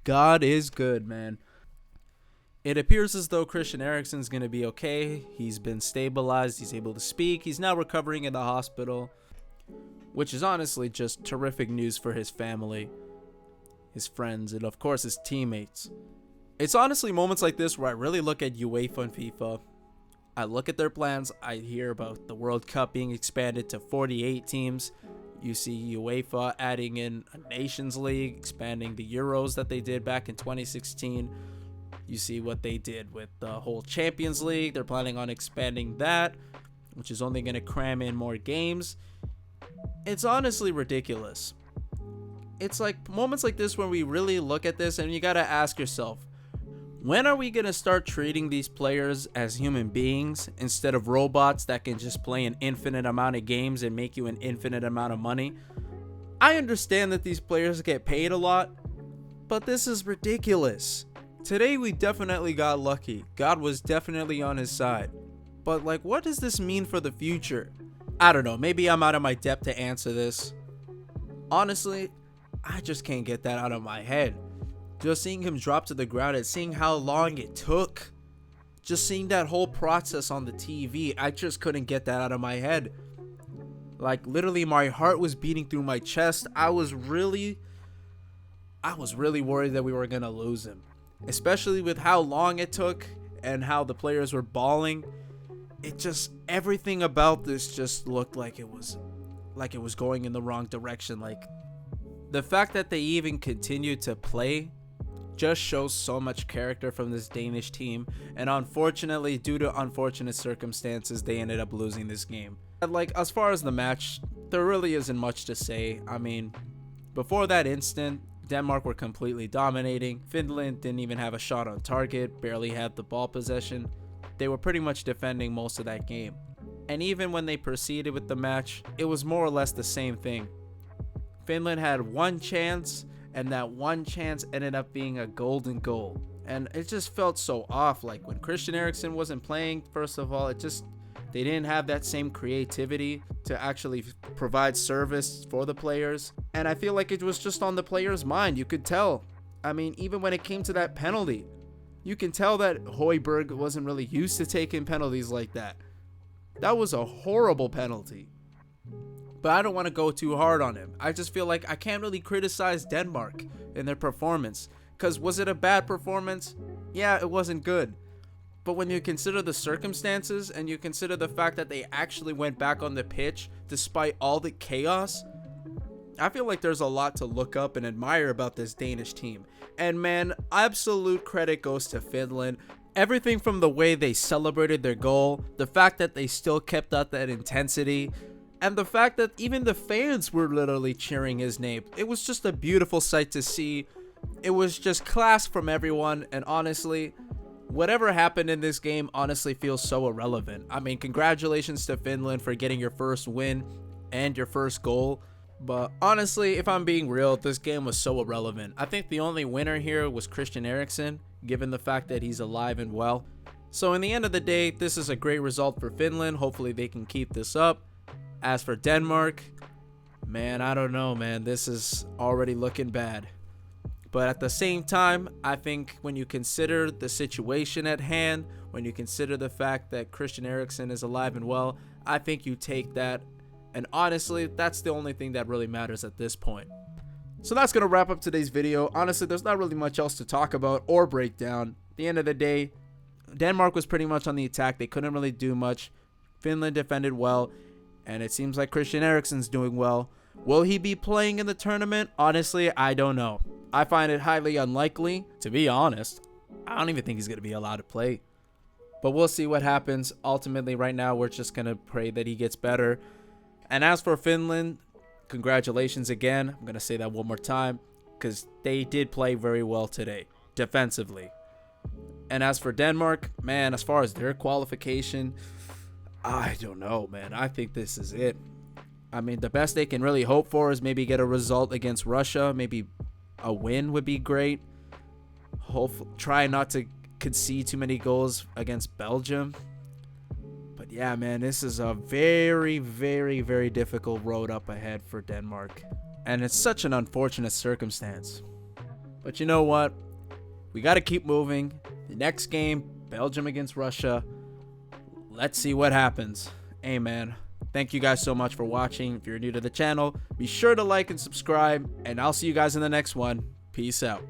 God is good, man. It appears as though Christian Eriksen's going to be okay. He's been stabilized. He's able to speak. He's now recovering in the hospital, which is honestly just terrific news for his family, his friends, and of course his teammates. It's honestly moments like this where I really look at UEFA and FIFA. I look at their plans. I hear about the World Cup being expanded to 48 teams. You see UEFA adding in a Nations League, expanding the Euros that they did back in 2016. You see what they did with the whole Champions League. They're planning on expanding that, which is only going to cram in more games. It's honestly ridiculous. It's like moments like this when we really look at this and you got to ask yourself, when are we going to start treating these players as human beings instead of robots that can just play an infinite amount of games and make you an infinite amount of money? I understand that these players get paid a lot, but this is ridiculous. Today we definitely got lucky. God was definitely on his side. But like, what does this mean for the future? I don't know. Maybe I'm out of my depth to answer this. Honestly, I just can't get that out of my head. Just seeing him drop to the ground and seeing how long it took. Just seeing that whole process on the TV, I just couldn't get that out of my head. Like literally my heart was beating through my chest. I was really worried that we were going to lose him. Especially with how long it took and how the players were bawling. It just, everything about this just looked like it was going in the wrong direction. Like the fact that they even continued to play just shows so much character from this Danish team, and unfortunately, due to unfortunate circumstances, they ended up losing this game. Like, as far as the match, there really isn't much to say. I mean, before that instant, Denmark were completely dominating. Finland didn't even have a shot on target, barely had the ball possession. They were pretty much defending most of that game. And even when they proceeded with the match, it was more or less the same thing. Finland had one chance, and that one chance ended up being a golden goal. And it just felt so off. Like when Christian Eriksen wasn't playing, first of all, they didn't have that same creativity to actually provide service for the players. And I feel like it was just on the players' mind. You could tell. I mean, even when it came to that penalty, you can tell that Højbjerg wasn't really used to taking penalties like that. That was a horrible penalty. But I don't want to go too hard on him. I just feel like I can't really criticize Denmark in their performance. Because was it a bad performance? Yeah, it wasn't good. But when you consider the circumstances and you consider the fact that they actually went back on the pitch despite all the chaos, I feel like there's a lot to look up and admire about this Danish team. And man, absolute credit goes to Finland. Everything from the way they celebrated their goal, the fact that they still kept up that intensity, and the fact that even the fans were literally cheering his name. It was just a beautiful sight to see. It was just class from everyone, and honestly, whatever happened in this game honestly feels so irrelevant. I mean, congratulations to Finland for getting your first win and your first goal. But honestly, if I'm being real, this game was so irrelevant. I think the only winner here was Christian Eriksen, given the fact that he's alive and well. So in the end of the day, this is a great result for Finland. Hopefully they can keep this up. As for Denmark, man, I don't know, man. This is already looking bad. But at the same time, I think when you consider the situation at hand, when you consider the fact that Christian Eriksen is alive and well, I think you take that. And honestly, that's the only thing that really matters at this point. So that's going to wrap up today's video. Honestly, there's not really much else to talk about or break down. At the end of the day, Denmark was pretty much on the attack. They couldn't really do much. Finland defended well. And it seems like Christian Eriksen's doing well. Will he be playing in the tournament? Honestly, I don't know. I find it highly unlikely, to be honest. I don't even think he's going to be allowed to play. But we'll see what happens. Ultimately, right now, we're just going to pray that he gets better. And as for Finland, congratulations again. I'm going to say that one more time because they did play very well today, defensively. And as for Denmark, man, as far as their qualification, I don't know, man. I think this is it. I mean, the best they can really hope for is maybe get a result against Russia. Maybe a win would be great. Hopefully, try not to concede too many goals against Belgium. But yeah, man, this is a very, very, very difficult road up ahead for Denmark. And it's such an unfortunate circumstance. But you know what? We got to keep moving. The next game, Belgium against Russia. Let's see what happens. Amen. Thank you guys so much for watching. If you're new to the channel, be sure to like and subscribe, and I'll see you guys in the next one. Peace out.